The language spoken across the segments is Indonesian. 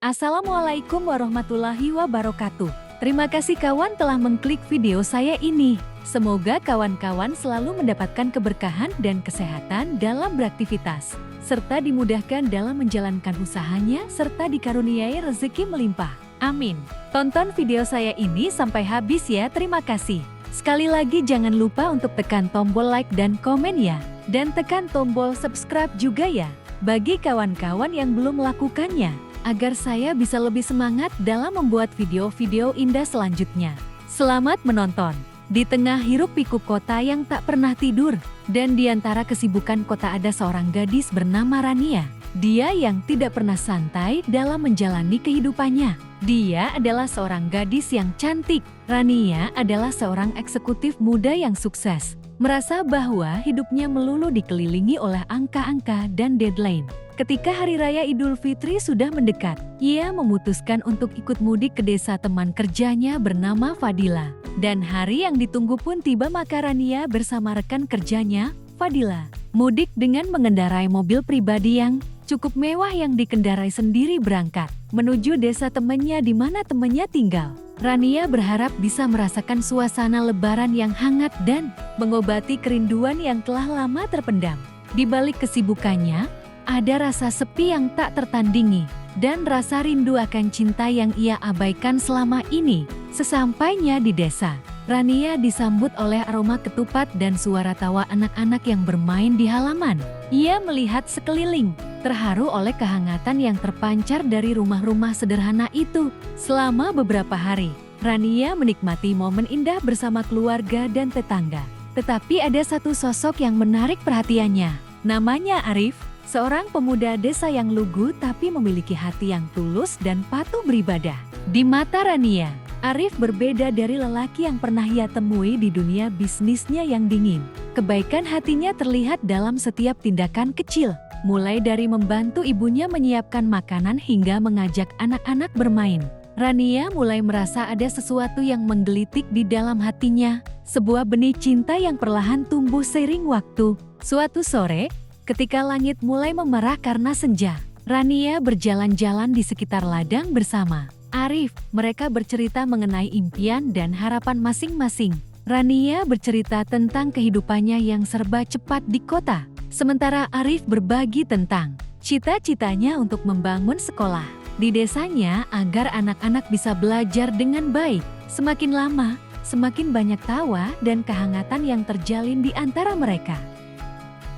Assalamualaikum warahmatullahi wabarakatuh. Terima kasih kawan telah mengklik video saya ini. Semoga kawan-kawan selalu mendapatkan keberkahan dan kesehatan dalam beraktivitas, serta dimudahkan dalam menjalankan usahanya, serta dikaruniai rezeki melimpah. Amin. Tonton video saya ini sampai habis ya, terima kasih. Sekali lagi jangan lupa untuk tekan tombol like dan komen ya. Dan tekan tombol subscribe juga ya, bagi kawan-kawan yang belum melakukannya, agar saya bisa lebih semangat dalam membuat video-video indah selanjutnya. Selamat menonton. Di tengah hiruk-pikuk kota yang tak pernah tidur, dan di antara kesibukan kota ada seorang gadis bernama Rania. Dia yang tidak pernah santai dalam menjalani kehidupannya. Dia adalah seorang gadis yang cantik. Rania adalah seorang eksekutif muda yang sukses. Merasa bahwa hidupnya melulu dikelilingi oleh angka-angka dan deadline. Ketika Hari Raya Idul Fitri sudah mendekat, ia memutuskan untuk ikut mudik ke desa teman kerjanya bernama Fadila. Dan hari yang ditunggu pun tiba, maka Rania bersama rekan kerjanya, Fadila, mudik dengan mengendarai mobil pribadi yang cukup mewah yang dikendarai sendiri berangkat menuju desa temannya di mana temannya tinggal. Rania berharap bisa merasakan suasana lebaran yang hangat dan mengobati kerinduan yang telah lama terpendam. Di balik kesibukannya, ada rasa sepi yang tak tertandingi, dan rasa rindu akan cinta yang ia abaikan selama ini. Sesampainya di desa, Rania disambut oleh aroma ketupat dan suara tawa anak-anak yang bermain di halaman. Ia melihat sekeliling, terharu oleh kehangatan yang terpancar dari rumah-rumah sederhana itu. Selama beberapa hari, Rania menikmati momen indah bersama keluarga dan tetangga. Tetapi ada satu sosok yang menarik perhatiannya. Namanya Arif. Seorang pemuda desa yang lugu tapi memiliki hati yang tulus dan patuh beribadah. Di mata Rania, Arif berbeda dari lelaki yang pernah ia temui di dunia bisnisnya yang dingin. Kebaikan hatinya terlihat dalam setiap tindakan kecil, mulai dari membantu ibunya menyiapkan makanan hingga mengajak anak-anak bermain. Rania mulai merasa ada sesuatu yang menggelitik di dalam hatinya, sebuah benih cinta yang perlahan tumbuh seiring waktu. Suatu sore, ketika langit mulai memerah karena senja, Rania berjalan-jalan di sekitar ladang bersama Arif. Mereka bercerita mengenai impian dan harapan masing-masing. Rania bercerita tentang kehidupannya yang serba cepat di kota, sementara Arif berbagi tentang cita-citanya untuk membangun sekolah di desanya agar anak-anak bisa belajar dengan baik. Semakin lama, semakin banyak tawa dan kehangatan yang terjalin di antara mereka.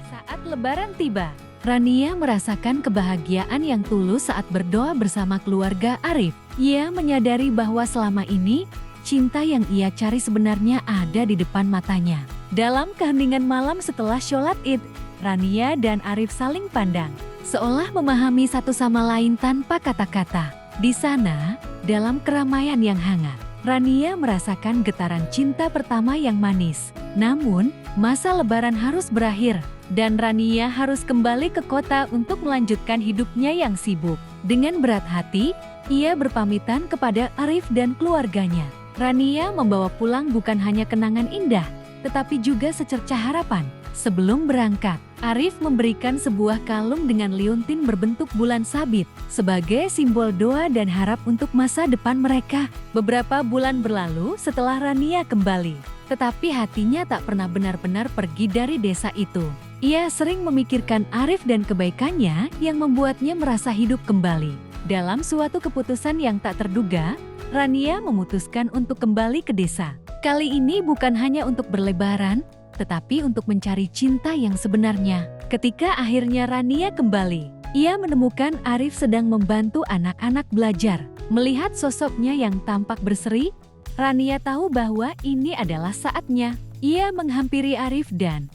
Saat Lebaran tiba, Rania merasakan kebahagiaan yang tulus saat berdoa bersama keluarga Arif. Ia menyadari bahwa selama ini, cinta yang ia cari sebenarnya ada di depan matanya. Dalam keheningan malam setelah sholat Id, Rania dan Arif saling pandang, seolah memahami satu sama lain tanpa kata-kata. Di sana, dalam keramaian yang hangat, Rania merasakan getaran cinta pertama yang manis. Namun, masa Lebaran harus berakhir, dan Rania harus kembali ke kota untuk melanjutkan hidupnya yang sibuk. Dengan berat hati, ia berpamitan kepada Arif dan keluarganya. Rania membawa pulang bukan hanya kenangan indah, tetapi juga secercah harapan. Sebelum berangkat, Arif memberikan sebuah kalung dengan liontin berbentuk bulan sabit, sebagai simbol doa dan harap untuk masa depan mereka. Beberapa bulan berlalu setelah Rania kembali, tetapi hatinya tak pernah benar-benar pergi dari desa itu. Ia sering memikirkan Arif dan kebaikannya yang membuatnya merasa hidup kembali. Dalam suatu keputusan yang tak terduga, Rania memutuskan untuk kembali ke desa. Kali ini bukan hanya untuk berlebaran, tetapi untuk mencari cinta yang sebenarnya. Ketika akhirnya Rania kembali, ia menemukan Arif sedang membantu anak-anak belajar. Melihat sosoknya yang tampak berseri, Rania tahu bahwa ini adalah saatnya. Ia menghampiri Arif dan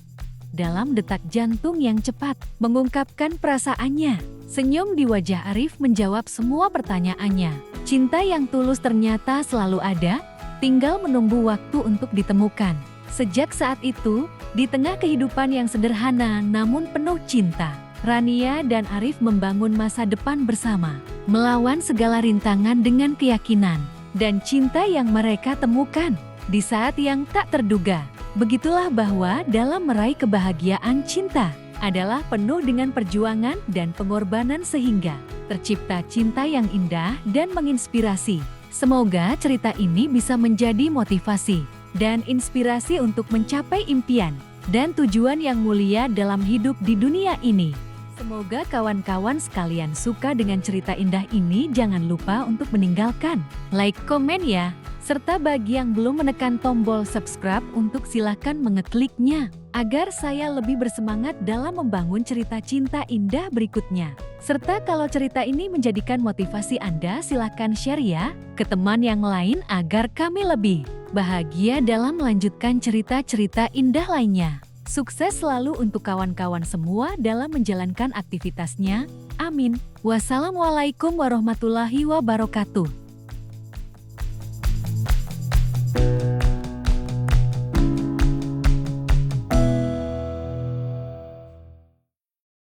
dalam detak jantung yang cepat, mengungkapkan perasaannya. Senyum di wajah Arif menjawab semua pertanyaannya. Cinta yang tulus ternyata selalu ada, tinggal menunggu waktu untuk ditemukan. Sejak saat itu, di tengah kehidupan yang sederhana namun penuh cinta, Rania dan Arif membangun masa depan bersama, melawan segala rintangan dengan keyakinan dan cinta yang mereka temukan di saat yang tak terduga. Begitulah bahwa dalam meraih kebahagiaan cinta adalah penuh dengan perjuangan dan pengorbanan sehingga tercipta cinta yang indah dan menginspirasi. Semoga cerita ini bisa menjadi motivasi dan inspirasi untuk mencapai impian dan tujuan yang mulia dalam hidup di dunia ini. Semoga kawan-kawan sekalian suka dengan cerita indah ini. Jangan lupa untuk meninggalkan like, komen ya. Serta bagi yang belum menekan tombol subscribe untuk silakan mengekliknya, agar saya lebih bersemangat dalam membangun cerita cinta indah berikutnya. Serta kalau cerita ini menjadikan motivasi Anda, silakan share ya ke teman yang lain agar kami lebih bahagia dalam melanjutkan cerita-cerita indah lainnya. Sukses selalu untuk kawan-kawan semua dalam menjalankan aktivitasnya. Amin. Wassalamualaikum warahmatullahi wabarakatuh.